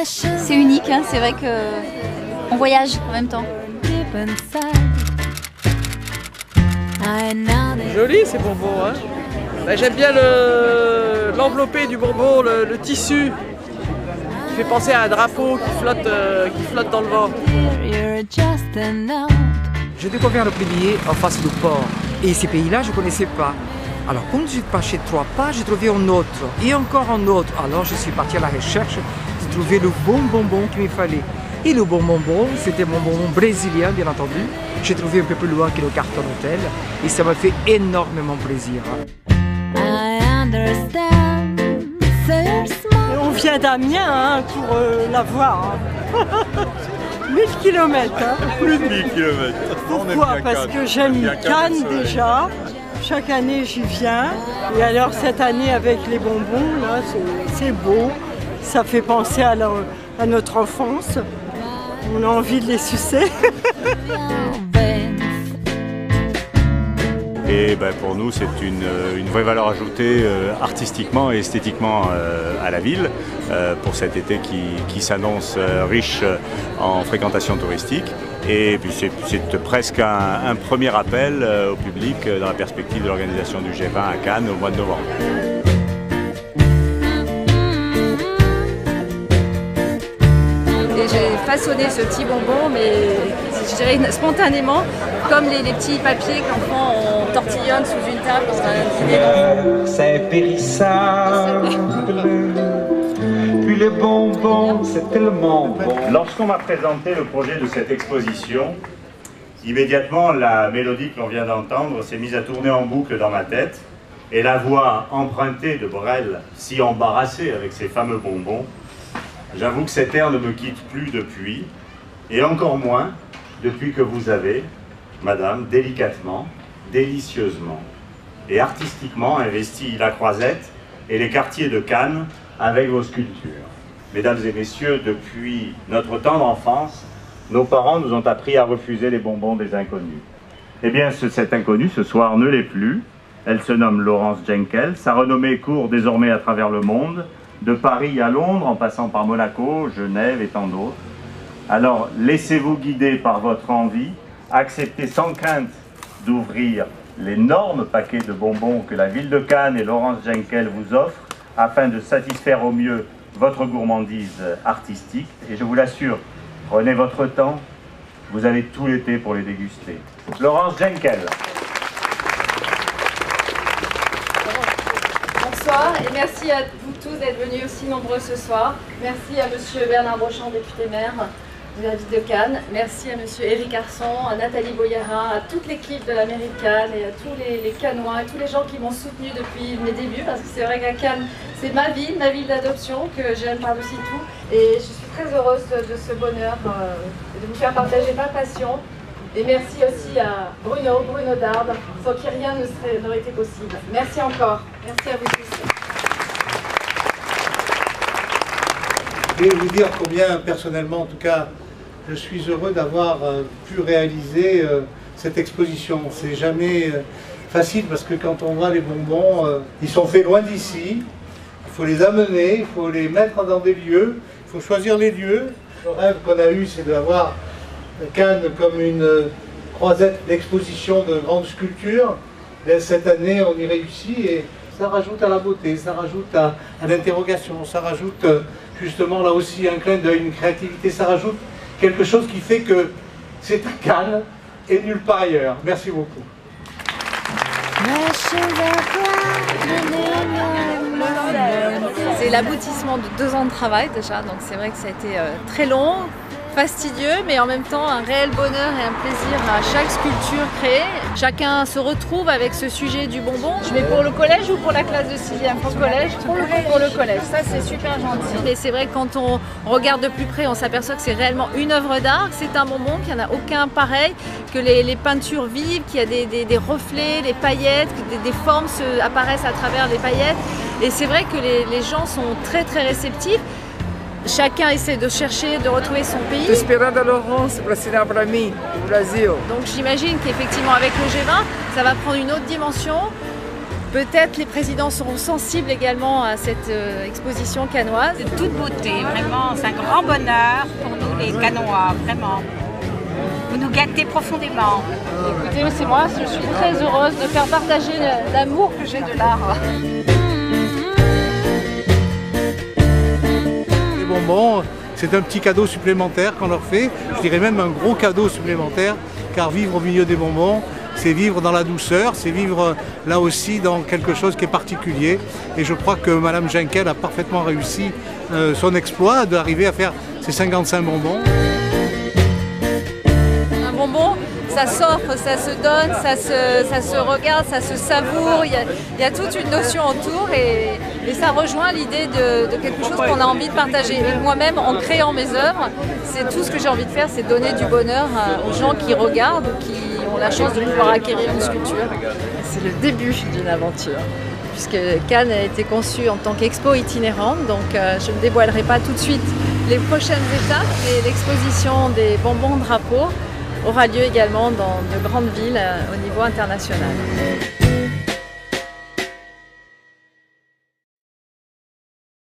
C'est unique, hein, c'est vrai que on voyage en même temps. Joli ces bonbons, hein. Bah, j'aime bien l'enveloppé du bonbon, le tissu qui fait penser à un drapeau qui flotte dans le vent. J'ai découvert le Pliviers en face du port et ces pays-là je ne connaissais pas. Alors quand j'ai passé 3 pas, j'ai trouvé un autre et encore un autre. Alors je suis parti à la recherche de trouver le bon bonbon qu'il me fallait. Et le bon bonbon, c'était mon bonbon brésilien bien entendu. J'ai trouvé un peu plus loin que le carton hôtel et ça m'a fait énormément plaisir. On vient d'Amiens hein, pour la voir. Hein. 1000 km. Hein. Plus de 1000 km. Pourquoi? Parce que j'aime Cannes déjà. Chaque année j'y viens. Et alors cette année avec les bonbons, là, c'est beau. Ça fait penser à notre enfance. On a envie de les sucer. Et ben, pour nous, c'est une vraie valeur ajoutée artistiquement et esthétiquement à la ville pour cet été qui s'annonce riche en fréquentation touristique. Et puis c'est presque un premier appel au public dans la perspective de l'organisation du G20 à Cannes au mois de novembre. J'ai façonné ce petit bonbon, mais je dirais spontanément, comme les petits papiers qu'enfants on tortillonne sous une table dans un dîner. C'est périssable, puis les bonbons, c'est tellement bon. Lorsqu'on m'a présenté le projet de cette exposition, immédiatement la mélodie que l'on vient d'entendre s'est mise à tourner en boucle dans ma tête, et la voix empruntée de Brel, si embarrassée avec ses fameux bonbons. J'avoue que cet air ne me quitte plus depuis, et encore moins depuis que vous avez, madame, délicatement, délicieusement et artistiquement investi la Croisette et les quartiers de Cannes avec vos sculptures. Mesdames et messieurs, depuis notre tendre enfance, nos parents nous ont appris à refuser les bonbons des inconnus. Eh bien, cette inconnue, ce soir, ne l'est plus. Elle se nomme Laurence Jenkel. Sa renommée court désormais à travers le monde, de Paris à Londres, en passant par Monaco, Genève et tant d'autres. Alors, laissez-vous guider par votre envie, acceptez sans crainte d'ouvrir l'énorme paquet de bonbons que la ville de Cannes et Laurence Jenkel vous offrent, afin de satisfaire au mieux votre gourmandise artistique. Et je vous l'assure, prenez votre temps, vous avez tout l'été pour les déguster. Laurence Jenkel. Bonsoir et merci à vous tous d'être venus aussi nombreux ce soir. Merci à monsieur Bernard Brochand, député maire de la ville de Cannes. Merci à monsieur Éric Arson, à Nathalie Boyara, à toute l'équipe de la mairie de Cannes et à tous les Cannois et tous les gens qui m'ont soutenu depuis mes débuts, parce que c'est vrai qu'à Cannes, c'est ma ville d'adoption que j'aime par-dessus tout. Et je suis très heureuse de ce bonheur de vous faire partager ma passion. Et merci aussi à Bruno Darde, sans qui rien n'aurait été possible. Merci encore. Merci à vous tous. Je vais vous dire combien, personnellement en tout cas, je suis heureux d'avoir pu réaliser cette exposition. C'est jamais facile parce que quand on voit les bonbons, ils sont faits loin d'ici. Il faut les amener, il faut les mettre dans des lieux, il faut choisir les lieux. Le rêve qu'on a eu, c'est d'avoir Cannes comme une croisette d'exposition de grandes sculptures. Et cette année, on y réussit et ça rajoute à la beauté, ça rajoute à l'interrogation, ça rajoute justement là aussi un clin d'œil, une créativité, ça rajoute quelque chose qui fait que c'est à Cannes et nulle part ailleurs. Merci beaucoup. C'est l'aboutissement de 2 ans de travail déjà, donc c'est vrai que ça a été très long, fastidieux, mais en même temps un réel bonheur et un plaisir à chaque sculpture créée. Chacun se retrouve avec ce sujet du bonbon. Je mets pour le collège ou pour la classe de 6e? Pour le collège. Pour le collège, ça c'est super gentil. Mais c'est vrai que quand on regarde de plus près, on s'aperçoit que c'est réellement une œuvre d'art, c'est un bonbon, qu'il n'y en a aucun pareil, que les peintures vivent, qu'il y a des reflets, des paillettes, que des formes apparaissent à travers les paillettes. Et c'est vrai que les gens sont très réceptifs. Chacun essaie de chercher, de retrouver son pays. Esperando a Laurence para assinar para mim, o Brasil. Donc j'imagine qu'effectivement avec le G20, ça va prendre une autre dimension, Peut-être les présidents seront sensibles également à cette exposition cannoise. De toute beauté, vraiment, c'est un grand bonheur pour nous les Cannois, vraiment. Vous nous gâtez profondément. Écoutez, c'est moi, je suis très heureuse de faire partager l'amour que j'ai de l'art. Les bonbons, c'est un petit cadeau supplémentaire qu'on leur fait, je dirais même un gros cadeau supplémentaire, car vivre au milieu des bonbons, c'est vivre dans la douceur, c'est vivre là aussi dans quelque chose qui est particulier. Et je crois que Madame Genkel a parfaitement réussi son exploit d'arriver à faire ces 55 bonbons. Un bonbon, ça s'offre, ça se donne, ça se regarde, ça se savoure, il y a toute une notion autour et ça rejoint l'idée de quelque chose qu'on a envie de partager. Et moi-même, en créant mes œuvres, c'est tout ce que j'ai envie de faire, c'est donner du bonheur aux gens qui regardent ou qui ont la chance de pouvoir acquérir une sculpture. C'est le début d'une aventure, puisque Cannes a été conçue en tant qu'expo itinérante, donc je ne dévoilerai pas tout de suite les prochaines étapes, et l'exposition des bonbons drapeaux aura lieu également dans de grandes villes au niveau international.